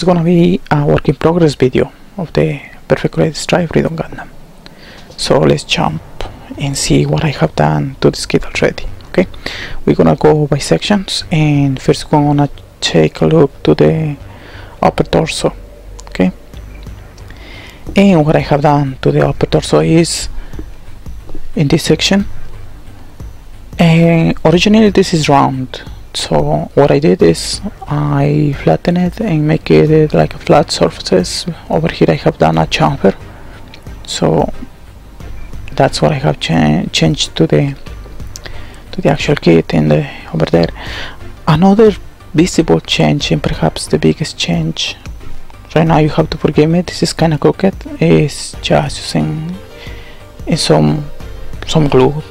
that's gonna be a work in progress video of the PG Strike Freedom Gundam. So let's jump and see what I have done to this kit already. Okay, we're gonna go by sections, and first we're gonna take a look to the upper torso. Okay, and what I have done to the upper torso is in this section, and originally this is round, so what I did is I flatten it and make it like a flat surfaces. Over here I have done a chamfer, so that's what I have changed to the actual kit. And over there, another visible change, and perhaps the biggest change, right now you have to forgive me, this is kind of crooked, is just using some glue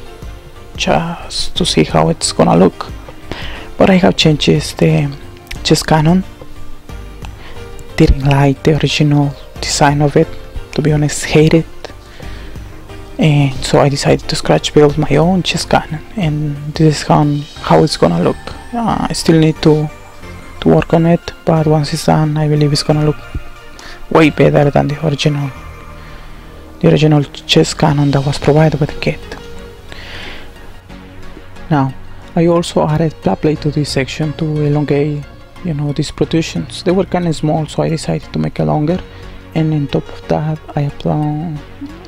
just to see how it's gonna look. What I have changed is the chest cannon. Didn't like the original design of it, to be honest, hate it, and so I decided to scratch build my own chest cannon, and this is how it's gonna look. I still need to work on it, but once it's done I believe it's gonna look way better than the original chest cannon that was provided with the kit. Now I also added flat plate to this section to elongate, you know, these protrusions. They were kind of small, so I decided to make it longer, and on top of that I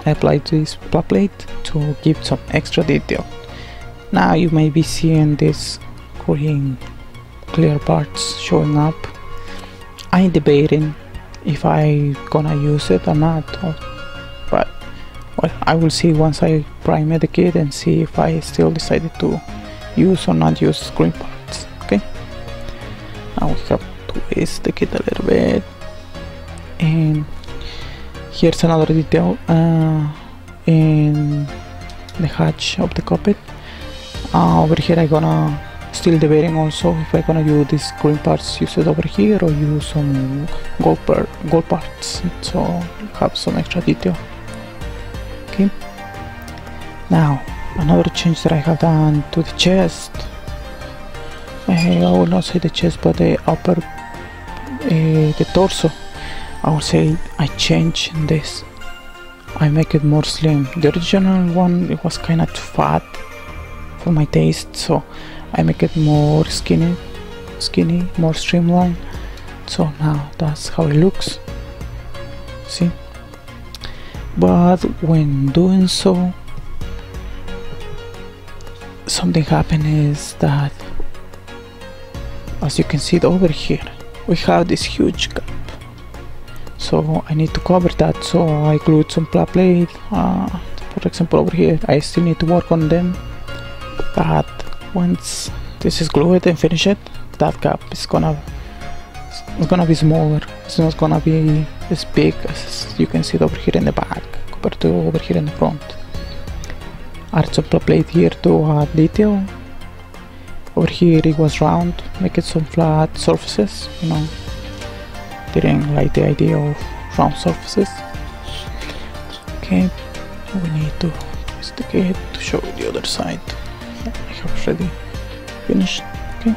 applied this flat plate to give some extra detail. Now you may be seeing these green clear parts showing up. I'm debating if I gonna use it or not, but well, I will see once I prime the kit and see if I still decided to use or not use green parts. Okay, now we have to twist the kit a little bit, and here's another detail in the hatch of the cockpit. Over here I gonna still debating also if I gonna use these green parts, use it over here, or use some gold parts, so have some extra detail. Okay, now another change that I have done to the chest, I will not say the chest but the upper the torso, I would say I changed this. I make it more slim. The original one, it was kind of too fat for my taste, so I make it more skinny, more streamlined. So now that's how it looks. See? But when doing so, something happened is that, as you can see over here, we have this huge gap. So I need to cover that, so I glued some flat plate. For example, over here I still need to work on them, but once this is glued and finished, that gap is gonna be smaller. It's not gonna be as big as you can see it over here in the back compared to over here in the front. Add some flat plate here to add detail. Over here it was round, make it some flat surfaces, you know. Didn't like the idea of round surfaces. Okay, we need to twist the kit to show the other side. I have already finished. Okay,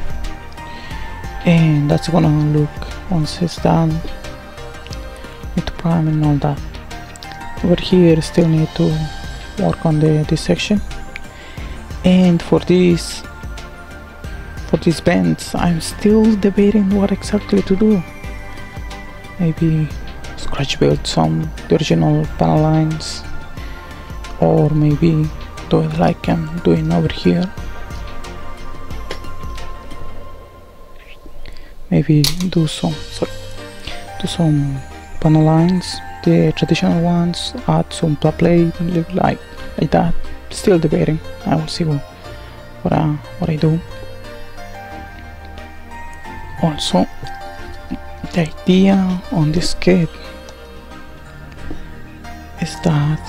and that's gonna look once it's done. Need to prime and all that. Over here still need to work on this section, and for these bends I'm still debating what exactly to do. Maybe scratch build some the original panel lines, or maybe do it like I'm doing over here. Maybe do some panel lines, the traditional ones, add some flat plate, leave like that. Still debating. I will see what I do. Also, the idea on this kit is that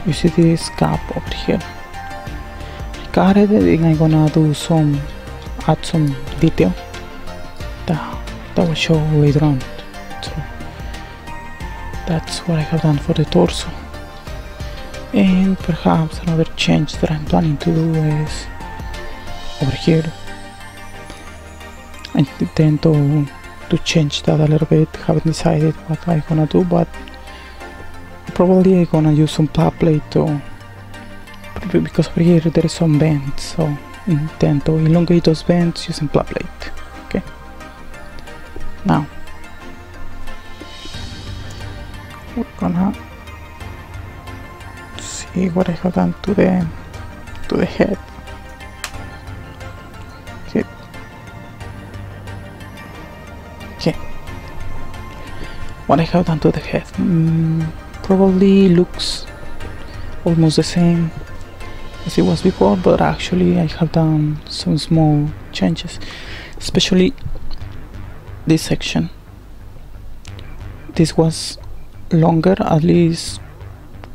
you see this gap over here. I got it, and I'm gonna add some detail that will show later on. So that's what I have done for the torso. And perhaps another change that I'm planning to do is over here. I intend to change that a little bit. Haven't decided what I'm gonna do, but probably I'm gonna use some flat plate to, because over here there is some bends, so I intend to elongate those bends using flat plate. Okay. Now we're gonna see what I have done to the head. Okay. Okay. What I have done to the head probably looks almost the same as it was before, but actually I have done some small changes, especially this section. This was longer, at least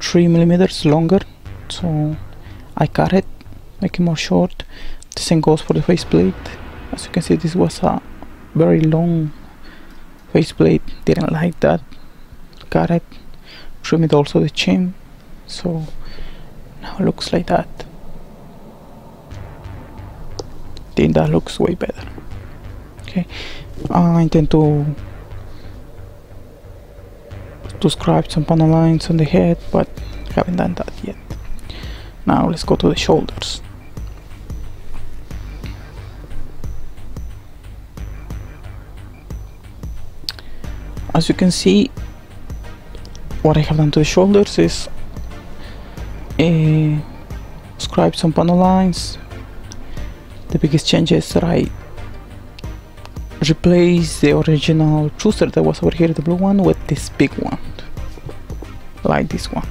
3 millimeters longer, so I cut it, make it more short. The same goes for the faceplate. As you can see, this was a very long faceplate, didn't like that, cut it, trimmed also the chin, so now it looks like that. I think that looks way better. Okay, I intend to scribe some panel lines on the head, but haven't done that yet. Now let's go to the shoulders. As you can see, what I have done to the shoulders is scribe some panel lines. The biggest change is that I replace the original Truster that was over here, the blue one, with this big one, like this one.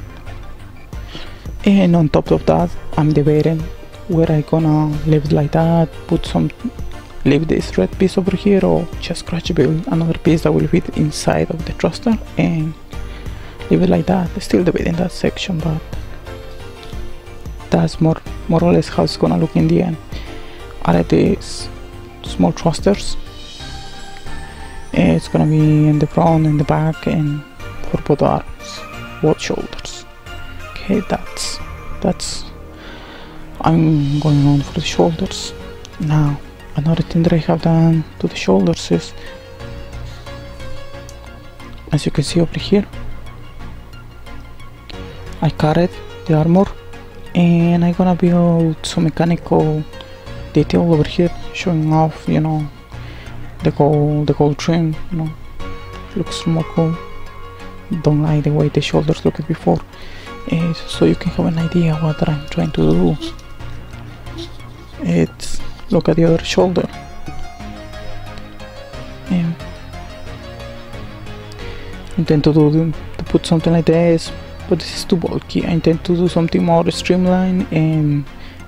And on top of that, I'm debating whether I'm gonna leave it like that, leave this red piece over here, or just scratch build another piece that will fit inside of the thruster and leave it like that. Still debating that section, but that's more or less how it's gonna look in the end. Add these small thrusters. It's gonna be in the front and the back, and for both arms, both shoulders. Okay, that's I'm going on for the shoulders. Now another thing that I have done to the shoulders is, as you can see over here, I cut the armor, and I'm gonna build some mechanical detail over here, showing off, you know, the gold trim, you know, looks more cool. Don't like the way the shoulders looked before. So you can have an idea what I'm trying to do. It's look at the other shoulder. I intend to put something like this, but this is too bulky. I intend to do something more streamlined and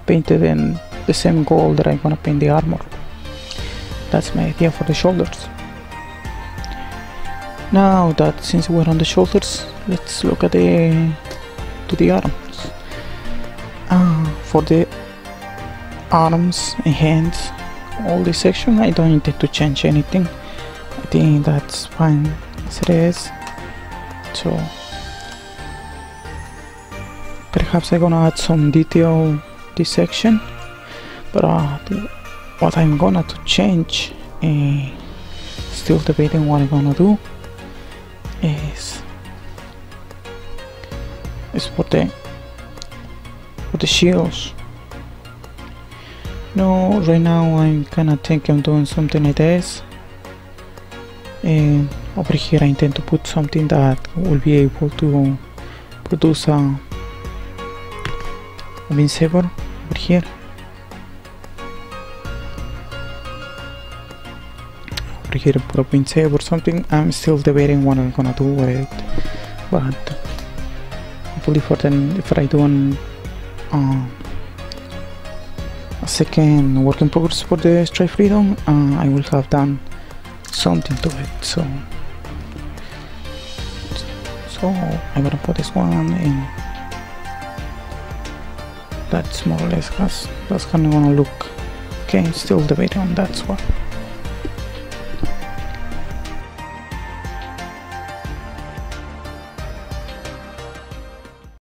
paint it in the same gold that I'm gonna paint the armor. That's my idea for the shoulders. Now that since we're on the shoulders, let's look at the arms. For the arms and hands, all this section, I don't intend to change anything. I think that's fine as it is. So perhaps I'm gonna add some detail this section, but what I'm gonna to change, still debating what I'm gonna do, is for the shields. No, right now I'm kinda thinking of doing something like this, and over here I intend to put something that will be able to produce a beam saber over here. Over here, put a beam saber or something. I'm still debating what I'm gonna do with it, but hopefully if I do a second work in progress for the Strike Freedom, I will have done something to it. So I'm gonna put this one in. That's more or less that's kind of gonna look. Okay, still debating on that one.